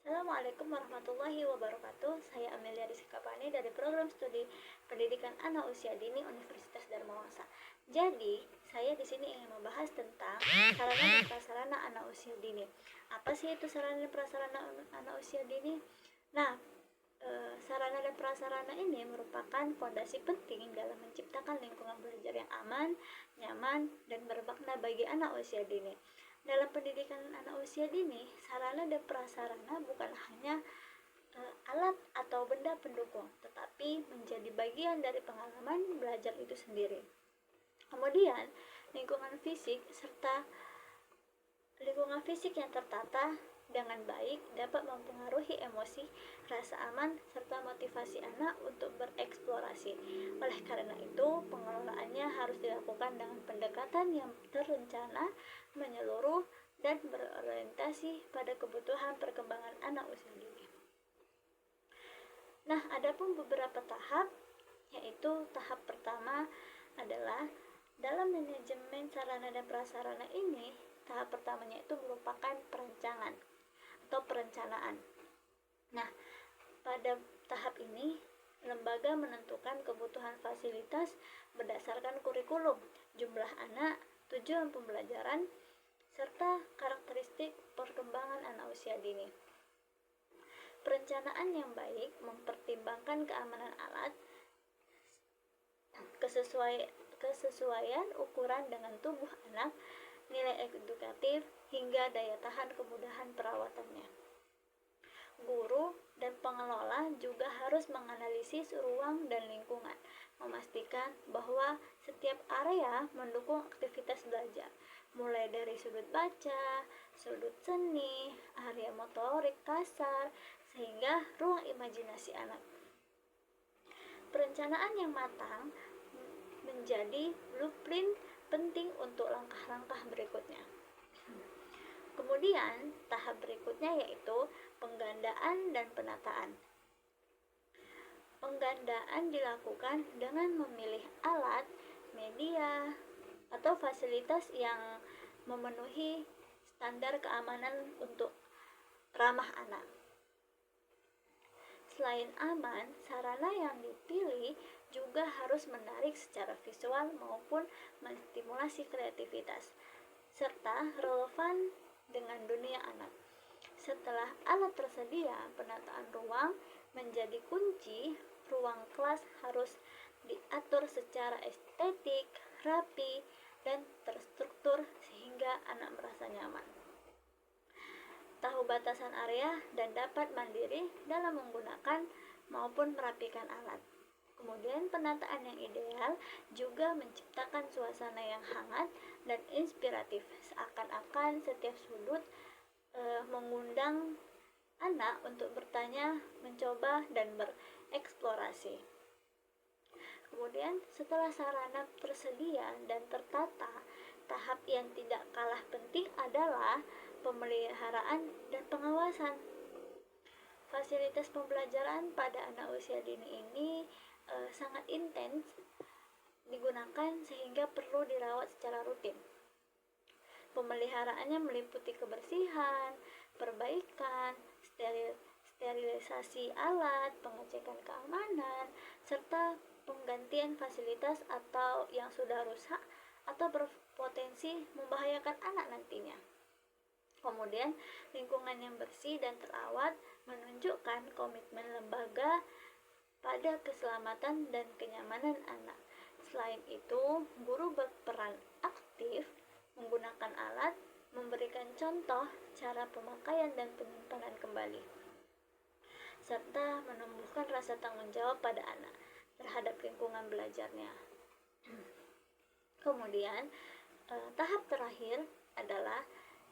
Assalamualaikum warahmatullahi wabarakatuh. Saya Amelia Rizkapani dari Program Studi Pendidikan Anak Usia Dini Universitas Dharma Wangsa. Jadi, saya di sini ingin membahas tentang sarana dan prasarana anak usia dini. Apa sih itu sarana dan prasarana anak usia dini? Nah, sarana dan prasarana ini merupakan fondasi penting dalam menciptakan lingkungan belajar yang aman, nyaman, dan bermakna bagi anak usia dini. Dalam pendidikan anak usia dini, sarana dan prasarana bukan hanya alat atau benda pendukung, tetapi menjadi bagian dari pengalaman belajar itu sendiri. Kemudian, lingkungan fisik serta lingkungan fisik yang tertata dengan baik dapat mempengaruhi emosi, rasa aman, serta motivasi anak untuk bereksplorasi. Oleh karena itu, pengelolaannya harus dilakukan dengan pendekatan yang terencana, menyeluruh, dan berorientasi pada kebutuhan perkembangan anak usia dini. Nah, adapun beberapa tahap, yaitu tahap pertama adalah dalam manajemen sarana dan prasarana ini, tahap pertamanya itu merupakan perencanaan atau perencanaan. Nah, pada tahap ini, lembaga menentukan kebutuhan fasilitas berdasarkan kurikulum, jumlah anak, tujuan pembelajaran, serta karakteristik perkembangan anak usia dini. Perencanaan yang baik mempertimbangkan keamanan alat, kesesuaian ukuran dengan tubuh anak, nilai edukatif, hingga daya tahan kemudahan perawatannya. Guru dan pengelola juga harus menganalisis ruang dan lingkungan, memastikan bahwa setiap area mendukung aktivitas belajar, mulai dari sudut baca, sudut seni, area motorik kasar, sehingga ruang imajinasi anak. Perencanaan yang matang menjadi blueprint penting untuk langkah-langkah berikutnya. Kemudian, tahap berikutnya yaitu penggandaan dan penataan. Penggandaan dilakukan dengan memilih alat, media, atau fasilitas yang memenuhi standar keamanan untuk ramah anak. Selain aman, sarana yang dipilih juga harus menarik secara visual maupun menstimulasi kreativitas, serta relevan dengan dunia anak. Setelah alat tersedia, penataan ruang menjadi kunci. Ruang kelas harus diatur secara estetik, rapi, dan terstruktur sehingga anak merasa nyaman. Tahu batasan area dan dapat mandiri dalam menggunakan maupun merapikan alat. Kemudian penataan yang ideal juga menciptakan suasana yang hangat dan inspiratif, seakan-akan setiap sudut mengundang anak untuk bertanya, mencoba, dan bereksplorasi. Kemudian setelah sarana tersedia dan tertata, tahap yang tidak kalah penting adalah pemeliharaan dan pengawasan. Fasilitas pembelajaran pada anak usia dini ini sangat intens digunakan sehingga perlu dirawat secara rutin. Pemeliharaannya meliputi kebersihan, perbaikan, sterilisasi alat, pengecekan keamanan, serta penggantian fasilitas atau yang sudah rusak atau berpotensi membahayakan anak nantinya. Kemudian, lingkungan yang bersih dan terawat menunjukkan komitmen lembaga pada keselamatan dan kenyamanan anak. Selain itu, guru berperan aktif menggunakan alat, memberikan contoh cara pemakaian dan penyimpanan kembali, serta menumbuhkan rasa tanggung jawab pada anak terhadap lingkungan belajarnya. Kemudian, tahap terakhir adalah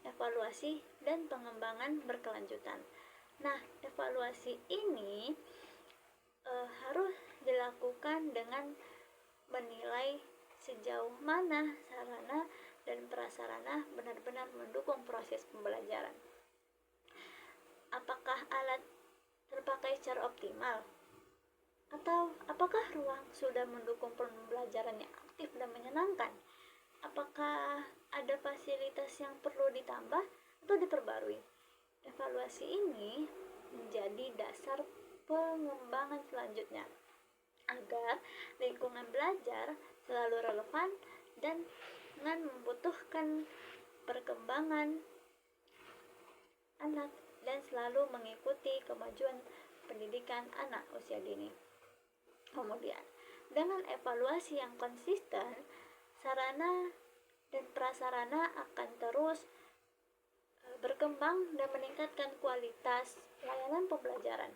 evaluasi dan pengembangan berkelanjutan. Nah, evaluasi ini harus dilakukan dengan menilai sejauh mana sarana dan prasarana benar-benar mendukung proses pembelajaran. Apakah alat terpakai secara optimal? Atau apakah ruang sudah mendukung pembelajaran yang aktif dan menyenangkan? Apakah ada fasilitas yang perlu ditambah atau diperbarui? Evaluasi ini menjadi dasar pengembangan selanjutnya agar lingkungan belajar selalu relevan dan membutuhkan perkembangan anak dan selalu mengikuti kemajuan pendidikan anak usia dini. Kemudian, dengan evaluasi yang konsisten, sarana dan prasarana akan terus berkembang dan meningkatkan kualitas layanan pembelajaran.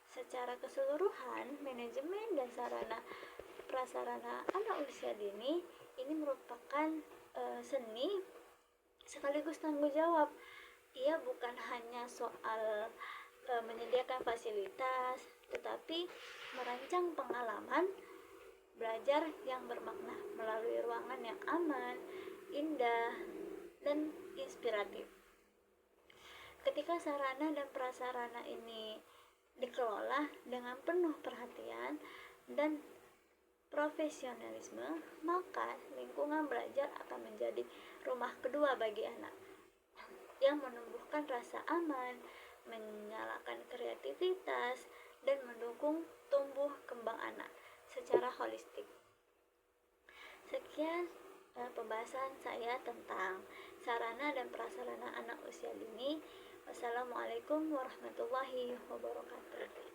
Secara keseluruhan, manajemen dan sarana prasarana anak usia dini ini merupakan seni sekaligus tanggung jawab. Ia bukan hanya soal menyediakan fasilitas, tetapi merancang pengalaman belajar yang bermakna melalui ruangan yang aman, indah, dan inspiratif. Ketika sarana dan prasarana ini dikelola dengan penuh perhatian dan profesionalisme, maka lingkungan belajar akan menjadi rumah kedua bagi anak yang menumbuhkan rasa aman, menyalakan kreativitas, dan mendukung tumbuh kembang anak secara holistik. Sekian pembahasan saya tentang sarana dan prasarana anak usia dini. Wassalamualaikum warahmatullahi wabarakatuh.